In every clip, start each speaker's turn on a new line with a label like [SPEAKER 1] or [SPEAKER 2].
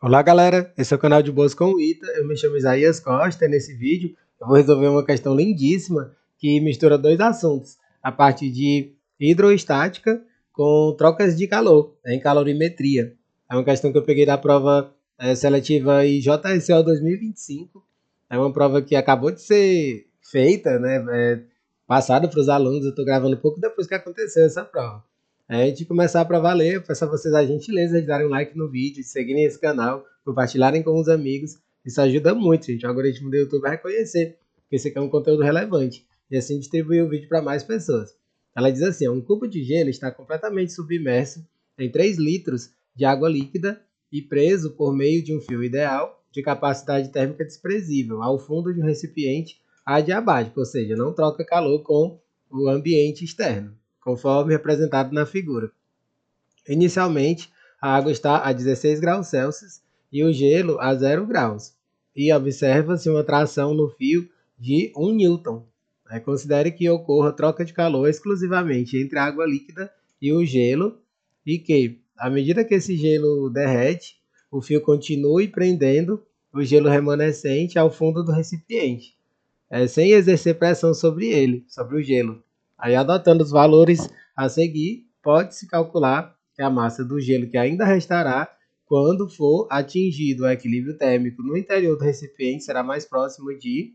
[SPEAKER 1] Olá galera, esse é o canal de Boas com o Ita, eu me chamo Isaías Costa e nesse vídeo eu vou resolver uma questão lindíssima que mistura dois assuntos, a parte de hidroestática com trocas de calor, em calorimetria. É uma questão que eu peguei da prova seletiva IJSO 2025, é uma prova que acabou de ser feita, né, passada para os alunos, eu estou gravando pouco depois que aconteceu essa prova. Antes de começar para valer, eu peço a vocês a gentileza de darem um like no vídeo, de seguirem esse canal, compartilharem com os amigos. Isso ajuda muito, gente. O algoritmo do YouTube vai reconhecer que esse aqui é um conteúdo relevante e assim distribuir o vídeo para mais pessoas. Ela diz assim: um cubo de gelo está completamente submerso em 3 litros de água líquida e preso por meio de um fio ideal de capacidade térmica desprezível ao fundo de um recipiente adiabático, ou seja, não troca calor com o ambiente externo, conforme representado na figura. Inicialmente, a água está a 16 graus Celsius e o gelo a 0 graus, e observa-se uma tração no fio de 1 Newton. Considere que ocorra troca de calor exclusivamente entre a água líquida e o gelo, e que, à medida que esse gelo derrete, o fio continue prendendo o gelo remanescente ao fundo do recipiente, sem exercer pressão sobre ele, sobre o gelo. Aí, adotando os valores a seguir, pode-se calcular que a massa do gelo que ainda restará quando for atingido o equilíbrio térmico no interior do recipiente será mais próximo de...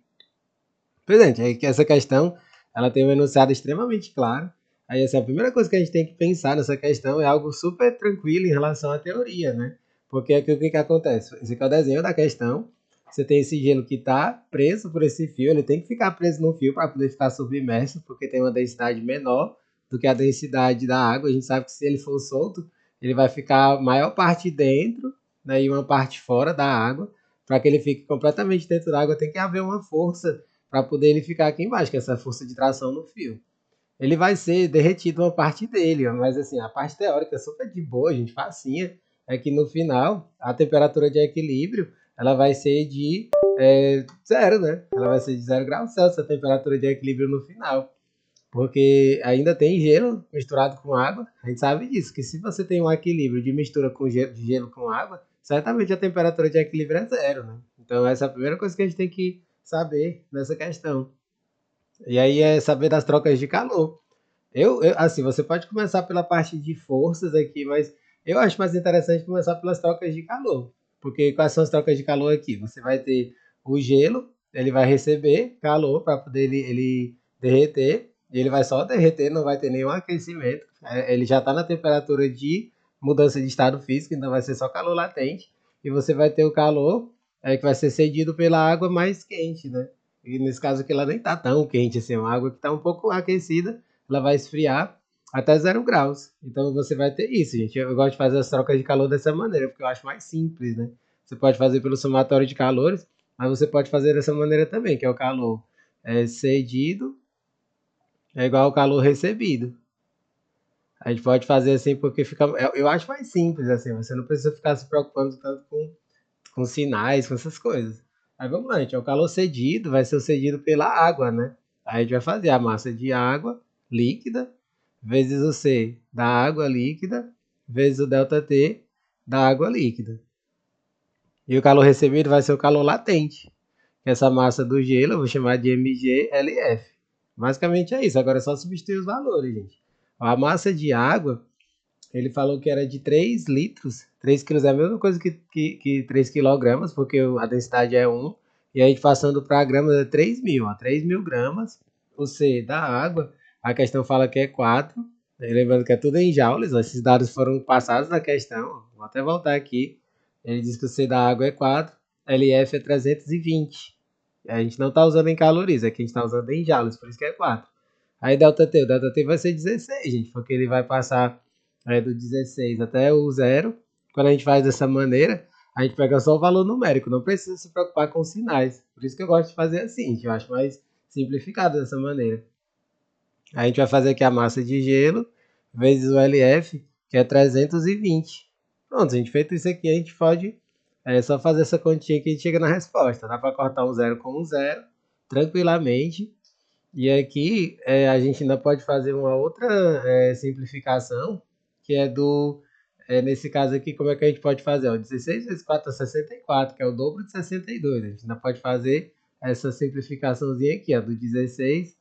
[SPEAKER 1] Presente, aí que essa questão ela tem um enunciado extremamente claro. Aí essa é a primeira coisa que a gente tem que pensar nessa questão, é algo super tranquilo em relação à teoria, né? Porque aqui o que acontece? Esse aqui é o desenho da questão. Você tem esse gelo que está preso por esse fio, ele tem que ficar preso no fio para poder ficar submerso, porque tem uma densidade menor do que a densidade da água. A gente sabe que se ele for solto, ele vai ficar a maior parte dentro, né, e uma parte fora da água. Para que ele fique completamente dentro da água, tem que haver uma força para poder ele ficar aqui embaixo, que é essa força de tração no fio. Ele vai ser derretido uma parte dele, mas assim, a parte teórica é super de boa, gente, facinha, é que no final a temperatura de equilíbrio ela vai ser de zero, né? Ela vai ser de 0 graus Celsius a temperatura de equilíbrio no final. Porque ainda tem gelo misturado com água. A gente sabe disso, que se você tem um equilíbrio de mistura com gelo, de gelo com água, certamente a temperatura de equilíbrio é zero, né? Então essa é a primeira coisa que a gente tem que saber nessa questão. E aí é saber das trocas de calor. Assim, você pode começar pela parte de forças aqui, mas eu acho mais interessante começar pelas trocas de calor. Porque quais são as trocas de calor aqui? Você vai ter o gelo, ele vai receber calor para poder ele derreter, e ele vai só derreter, não vai ter nenhum aquecimento. Ele já está na temperatura de mudança de estado físico, então vai ser só calor latente. E você vai ter o calor que vai ser cedido pela água mais quente, né? E nesse caso aqui ela nem está tão quente assim, é uma água que está um pouco aquecida, ela vai esfriar até 0 graus. Então você vai ter isso, gente. Eu gosto de fazer as trocas de calor dessa maneira, porque eu acho mais simples, né? Você pode fazer pelo somatório de calores, mas você pode fazer dessa maneira também, que é o calor cedido é igual ao calor recebido. A gente pode fazer assim porque fica. Eu acho mais simples assim, você não precisa ficar se preocupando tanto com sinais, com essas coisas. Aí vamos lá, gente. O calor cedido vai ser o cedido pela água, né? Aí a gente vai fazer a massa de água líquida vezes o C da água líquida vezes o ΔT da água líquida. E o calor recebido vai ser o calor latente. Essa massa do gelo eu vou chamar de MgLF. Basicamente é isso. Agora é só substituir os valores, gente. A massa de água, ele falou que era de 3 litros. 3 quilos é a mesma coisa que 3 quilogramas, porque a densidade é 1. E a gente passando para gramas é 3 mil. 3 mil gramas. O C da água, a questão fala que é 4. Lembrando que é tudo em joules. Esses dados foram passados na questão. Vou até voltar aqui. Ele diz que o C da água é 4. LF é 320. A gente não está usando em calorias, aqui a gente está usando em joules, por isso que é 4. Aí ΔT, o ΔT vai ser 16, gente, porque ele vai passar do 16 até o zero. Quando a gente faz dessa maneira, a gente pega só o valor numérico, não precisa se preocupar com sinais. Por isso que eu gosto de fazer assim, eu acho mais simplificado dessa maneira. A gente vai fazer aqui a massa de gelo vezes o LF, que é 320. Pronto, a gente feito isso aqui, a gente pode só fazer essa continha que a gente chega na resposta. Dá para cortar um zero com um zero, tranquilamente. E aqui a gente ainda pode fazer uma outra simplificação, que é do nesse caso aqui, como é que a gente pode fazer? Ó, 16 vezes 4 é 64, que é o dobro de 62. A gente ainda pode fazer essa simplificaçãozinha aqui, ó, do 16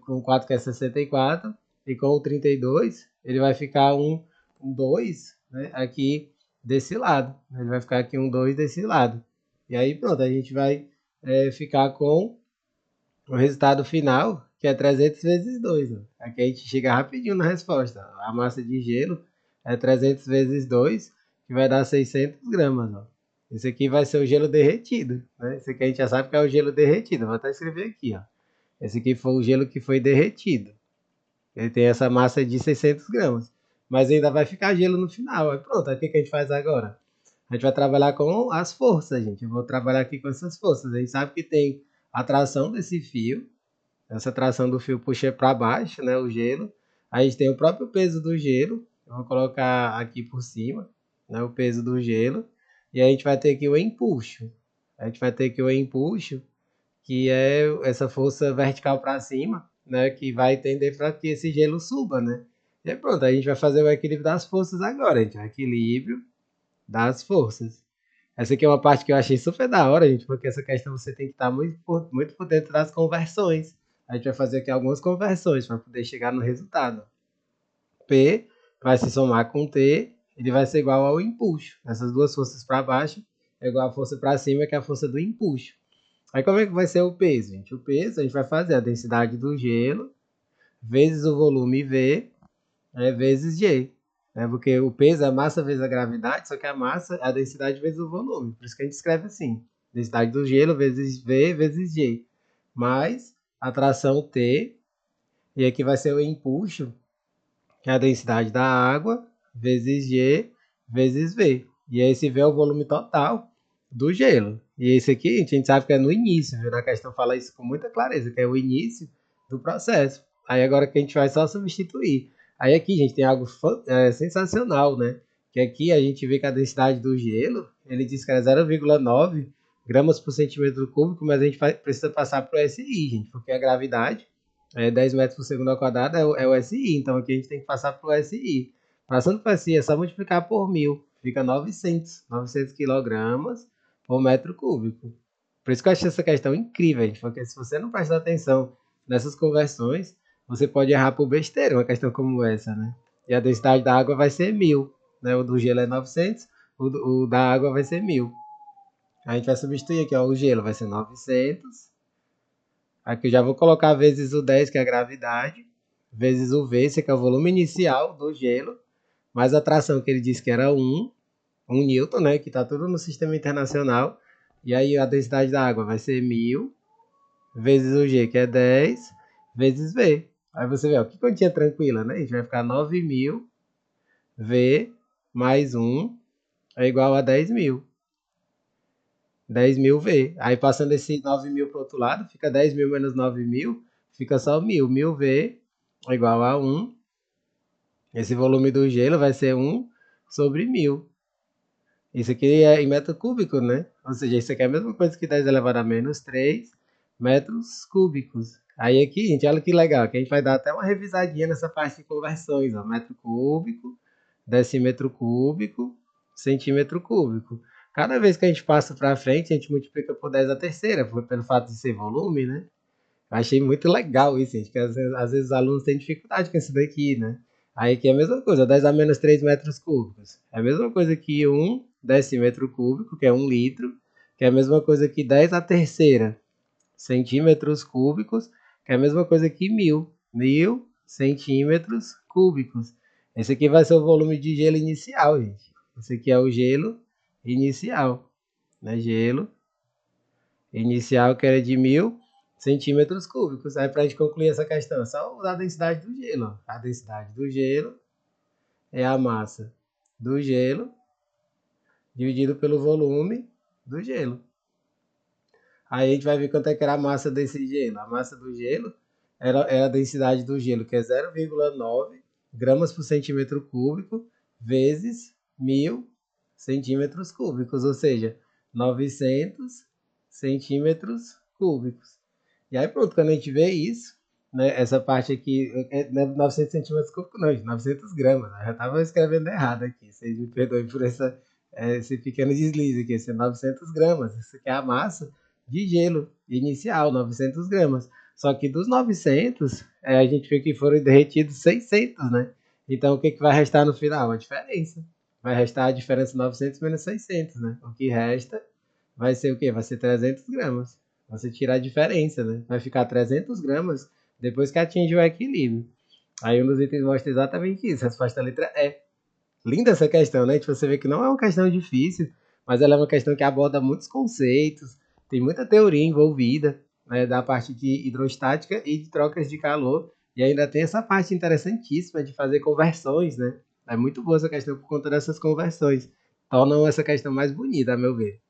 [SPEAKER 1] com 4 que é 64, e com o 32 ele vai ficar um 2, né, aqui desse lado. Ele vai ficar aqui um 2 desse lado. E aí pronto, a gente vai ficar com o resultado final, que é 300 vezes 2. Ó. Aqui a gente chega rapidinho na resposta. A massa de gelo é 300 vezes 2, que vai dar 600 gramas. Ó. Esse aqui vai ser o gelo derretido. Né? Esse aqui a gente já sabe que é o gelo derretido. Vou até escrever aqui. Ó. Esse aqui foi o gelo que foi derretido. Ele tem essa massa de 600 gramas. Mas ainda vai ficar gelo no final. Aí pronto, aí o que a gente faz agora? A gente vai trabalhar com as forças, gente. Eu vou trabalhar aqui com essas forças. A gente sabe que tem a tração desse fio. Essa tração do fio puxa para baixo, né, o gelo. A gente tem o próprio peso do gelo. Eu vou colocar aqui por cima, né, o peso do gelo. E a gente vai ter aqui o empuxo. A gente vai ter aqui o empuxo, que é essa força vertical para cima, né, que vai tender para que esse gelo suba, né. E aí pronto, a gente vai fazer o equilíbrio das forças agora, gente. O equilíbrio das forças. Essa aqui é uma parte que eu achei super da hora, gente, porque essa questão você tem que estar muito por dentro das conversões. A gente vai fazer aqui algumas conversões para poder chegar no resultado. P vai se somar com T, ele vai ser igual ao empuxo. Essas duas forças para baixo é igual à força para cima, que é a força do empuxo. Aí como é que vai ser o peso, gente? O peso a gente vai fazer a densidade do gelo vezes o volume V vezes G. Porque o peso é a massa vezes a gravidade, só que a massa é a densidade vezes o volume. Por isso que a gente escreve assim. Densidade do gelo vezes V vezes G. Mais a tração T. E aqui vai ser o empuxo, que é a densidade da água, vezes G vezes V. E esse V é o volume total do gelo. E esse aqui a gente sabe que é no início, viu? Na questão fala isso com muita clareza, que é o início do processo. Aí agora que a gente vai só substituir. Aí aqui, gente, tem algo sensacional, né? Que aqui a gente vê que a densidade do gelo, ele diz que é 0,9 gramas por centímetro cúbico, mas a gente precisa passar para o SI, gente, porque a gravidade 10 metros por segundo ao quadrado é o SI, então aqui a gente tem que passar para o SI. Passando para o SI é só multiplicar por 1000, fica 900 quilogramas por metro cúbico. Por isso que eu achei essa questão incrível, gente, porque se você não prestar atenção nessas conversões, você pode errar por besteira uma questão como essa, né? E a densidade da água vai ser 1000, né? O do gelo é 900, o da água vai ser 1000. A gente vai substituir aqui, ó, o gelo vai ser 900. Aqui eu já vou colocar vezes o 10, que é a gravidade, vezes o V, esse aqui é o volume inicial do gelo, mais a tração que ele disse que era 1 Newton, né? Que está tudo no sistema internacional. E aí a densidade da água vai ser 1000, vezes o G, que é 10, vezes V. Aí você vê, ó, que continha tranquila, né? A gente vai ficar 9000 V mais 1 é igual a 10.000. 10.000 V. Aí passando esse 9.000 para o outro lado, fica 10.000 menos 9.000, fica só 1.000. 1.000 V é igual a 1. Esse volume do gelo vai ser 1 sobre 1.000. Isso aqui é em metro cúbico, né? Ou seja, isso aqui é a mesma coisa que 10 elevado a menos 3 metros cúbicos. Aí aqui, gente, olha que legal, que a gente vai dar até uma revisadinha nessa parte de conversões, ó. Metro cúbico, decímetro cúbico, centímetro cúbico. Cada vez que a gente passa para frente, a gente multiplica por 10 a terceira, pelo fato de ser volume, né? Eu achei muito legal isso, gente, que às vezes os alunos têm dificuldade com isso daqui, né? Aí aqui é a mesma coisa, 10 a menos 3 metros cúbicos. É a mesma coisa que 1 decímetro cúbico, que é 1 litro, que é a mesma coisa que 10 a terceira centímetros cúbicos, que é a mesma coisa que 1.000 centímetros cúbicos. Esse aqui vai ser o volume de gelo inicial, gente. Esse aqui é o gelo inicial, né? Gelo inicial, que era de 1.000 centímetros cúbicos. Aí, para a gente concluir essa questão, é só usar a densidade do gelo. A densidade do gelo é a massa do gelo dividido pelo volume do gelo. Aí a gente vai ver quanto é que era a massa desse gelo. A massa do gelo era a densidade do gelo, que é 0,9 gramas por centímetro cúbico vezes 1.000 centímetros cúbicos, ou seja, 900 centímetros cúbicos. E aí pronto, quando a gente vê isso, né, essa parte aqui, não é 900 centímetros cúbicos, não, 900 gramas. Eu já estava escrevendo errado aqui. Vocês me perdoem por esse pequeno deslize aqui. Esse é 900 gramas. Isso aqui é a massa de gelo inicial, 900 gramas. Só que dos 900, a gente viu que foram derretidos 600, né? Então, o que, que vai restar no final? A diferença. Vai restar a diferença 900 menos 600, né? O que resta vai ser o quê? Vai ser 300 gramas. Você tirar a diferença, né? Vai ficar 300 gramas depois que atinge o equilíbrio. Aí um dos itens mostra exatamente isso. A resposta da letra E. Linda essa questão, né? Tipo, você vê que não é uma questão difícil, mas ela é uma questão que aborda muitos conceitos, tem muita teoria envolvida, né? Da parte de hidrostática e de trocas de calor. E ainda tem essa parte interessantíssima de fazer conversões, né? É muito boa essa questão por conta dessas conversões. Tornam essa questão mais bonita, a meu ver.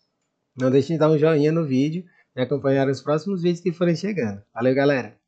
[SPEAKER 1] Não deixe de dar um joinha no vídeo e acompanhar os próximos vídeos que forem chegando. Valeu, galera!